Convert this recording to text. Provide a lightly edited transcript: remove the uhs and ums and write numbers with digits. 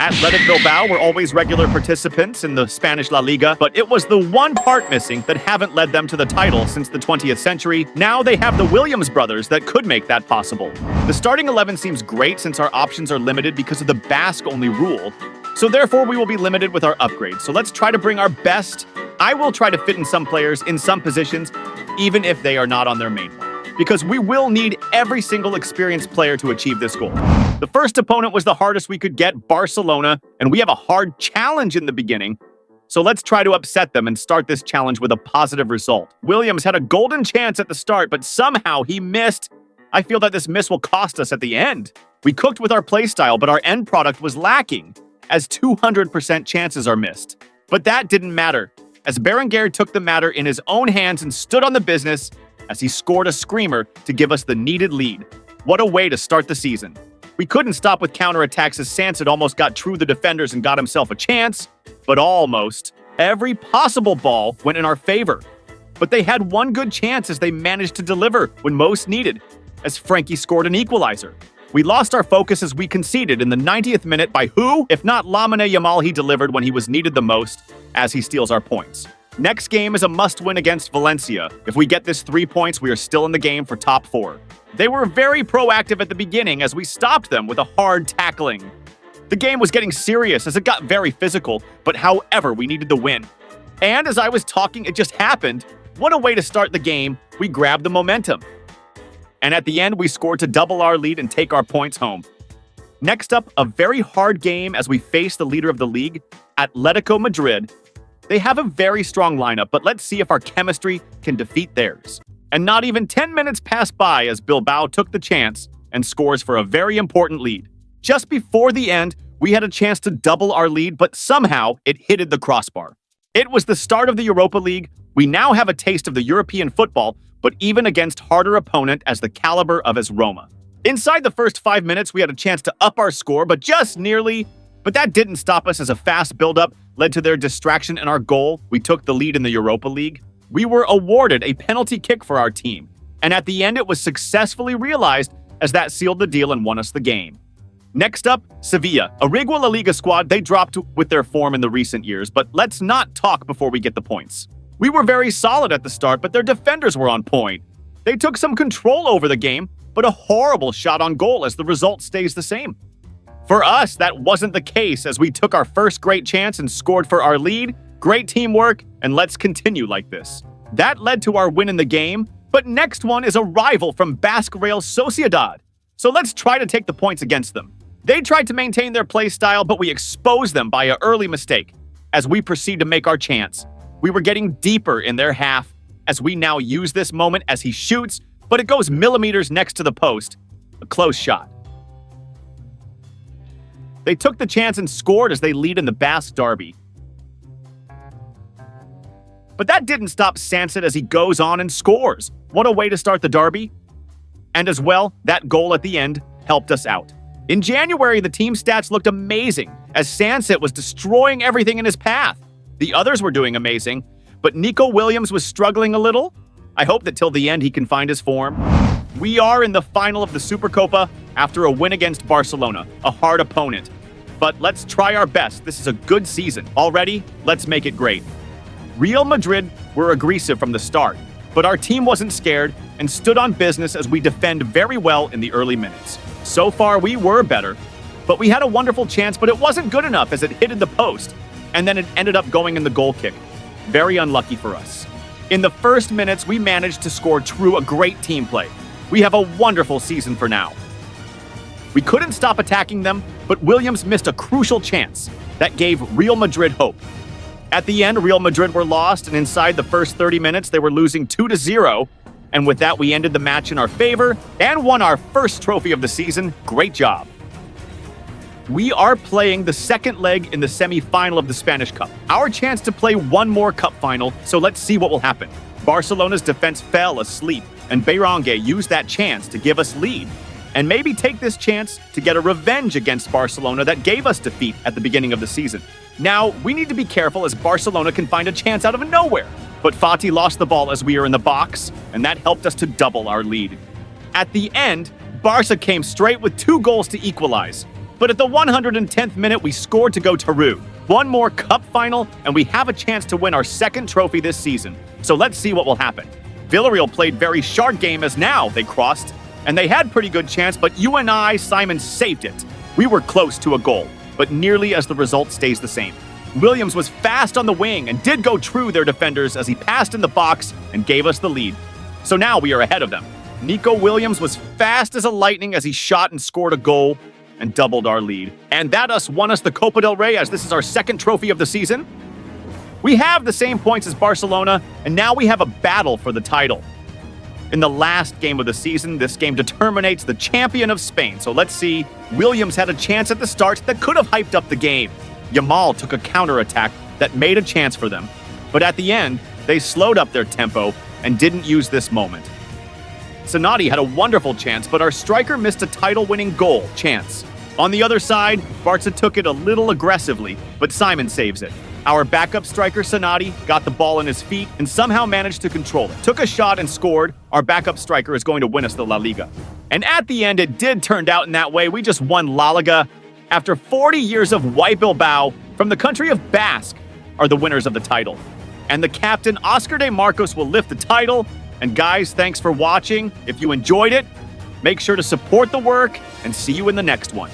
Athletic Bilbao were always regular participants in the Spanish La Liga, but it was the one part missing that haven't led them to the title since the 20th century. Now they have the Williams brothers that could make that possible. The starting 11 seems great since our options are limited because of the Basque-only rule, so therefore we will be limited with our upgrades. So let's try to bring our best. I will try to fit in some players in some positions, even if they are not on their main one, because we will need every single experienced player to achieve this goal. The first opponent was the hardest we could get, Barcelona, and we have a hard challenge in the beginning, so let's try to upset them and start this challenge with a positive result. Williams had a golden chance at the start, but somehow he missed. I feel that this miss will cost us at the end. We cooked with our playstyle, but our end product was lacking, as 200% chances are missed. But that didn't matter, as Berenguer took the matter in his own hands and stood on the business as he scored a screamer to give us the needed lead. What a way to start the season. We couldn't stop with counterattacks as Sansit almost got through the defenders and got himself a chance, but almost. Every possible ball went in our favor. But they had one good chance as they managed to deliver when most needed, as Frankie scored an equalizer. We lost our focus as we conceded in the 90th minute by who, if not Lamine Yamal. He delivered when he was needed the most, as he steals our points. Next game is a must-win against Valencia. If we get this 3 points, we are still in the game for top 4. They were very proactive at the beginning as we stopped them with a hard tackling. The game was getting serious as it got very physical, but however, we needed the win. And as I was talking, it just happened. What a way to start the game. We grabbed the momentum. And at the end, we scored to double our lead and take our points home. Next up, a very hard game as we face the leader of the league, Atletico Madrid. They have a very strong lineup, but let's see if our chemistry can defeat theirs. And not even 10 minutes passed by as Bilbao took the chance and scores for a very important lead. Just before the end, we had a chance to double our lead, but somehow it hit the crossbar. It was the start of the Europa League. We now have a taste of the European football, but even against harder opponent as the caliber of AS Roma. Inside the first 5 minutes, we had a chance to up our score, but just nearly. But that didn't stop us as a fast build-up led to their distraction and our goal. We took the lead in the Europa League. We were awarded a penalty kick for our team, and at the end it was successfully realized as that sealed the deal and won us the game. Next up, Sevilla, a regular La Liga squad. They dropped with their form in the recent years, but let's not talk before we get the points. We were very solid at the start, but their defenders were on point. They took some control over the game, but a horrible shot on goal as the result stays the same. For us, that wasn't the case as we took our first great chance and scored for our lead. Great teamwork, and let's continue like this. That led to our win in the game, but next one is a rival from Basque Real Sociedad. So let's try to take the points against them. They tried to maintain their play style, but we exposed them by an early mistake as we proceed to make our chance. We were getting deeper in their half as we now use this moment as he shoots, but it goes millimeters next to the post. A close shot. They took the chance and scored as they lead in the Basque derby. But that didn't stop Sansit as he goes on and scores. What a way to start the derby. And as well, that goal at the end helped us out. In January, the team stats looked amazing as Sansit was destroying everything in his path. The others were doing amazing, but Nico Williams was struggling a little. I hope that till the end he can find his form. We are in the final of the Super Copa after a win against Barcelona, a hard opponent. But let's try our best. This is a good season. Already, let's make it great. Real Madrid were aggressive from the start, but our team wasn't scared and stood on business as we defend very well in the early minutes. So far, we were better, but we had a wonderful chance, but it wasn't good enough as it hit the post, and then it ended up going in the goal kick. Very unlucky for us. In the first minutes, we managed to score through a great team play. We have a wonderful season for now. We couldn't stop attacking them, but Williams missed a crucial chance that gave Real Madrid hope. At the end, Real Madrid were lost, and inside the first 30 minutes, they were losing 2-0. And with that, we ended the match in our favor and won our first trophy of the season. Great job. We are playing the second leg in the semi-final of the Spanish Cup. Our chance to play one more cup final, so let's see what will happen. Barcelona's defense fell asleep, and Berenguer used that chance to give us lead, and maybe take this chance to get a revenge against Barcelona that gave us defeat at the beginning of the season. Now, we need to be careful as Barcelona can find a chance out of nowhere. But Fati lost the ball as we were in the box, and that helped us to double our lead. At the end, Barca came straight with 2 goals to equalize. But at the 110th minute, we scored to go through. One more cup final, and we have a chance to win our second trophy this season. So let's see what will happen. Villarreal played very sharp game as now they crossed, and they had pretty good chance, but Simon saved it. We were close to a goal, but nearly as the result stays the same. Williams was fast on the wing and did go through their defenders as he passed in the box and gave us the lead. So now we are ahead of them. Nico Williams was fast as a lightning as he shot and scored a goal and doubled our lead. And that won us the Copa del Rey, as this is our second trophy of the season. We have the same points as Barcelona, and now we have a battle for the title. In the last game of the season, this game determines the champion of Spain. So let's see. Williams had a chance at the start that could have hyped up the game. Yamal took a counterattack that made a chance for them. But at the end, they slowed up their tempo and didn't use this moment. Sonati had a wonderful chance, but our striker missed a title-winning goal chance. On the other side, Barca took it a little aggressively, but Simon saves it. Our backup striker, Sonati, got the ball in his feet and somehow managed to control it. Took a shot and scored. Our backup striker is going to win us the La Liga. And at the end, it did turn out in that way. We just won La Liga. After 40 years of white Bilbao, from the country of Basque, are the winners of the title. And the captain, Oscar de Marcos, will lift the title. And guys, thanks for watching. If you enjoyed it, make sure to support the work and see you in the next one.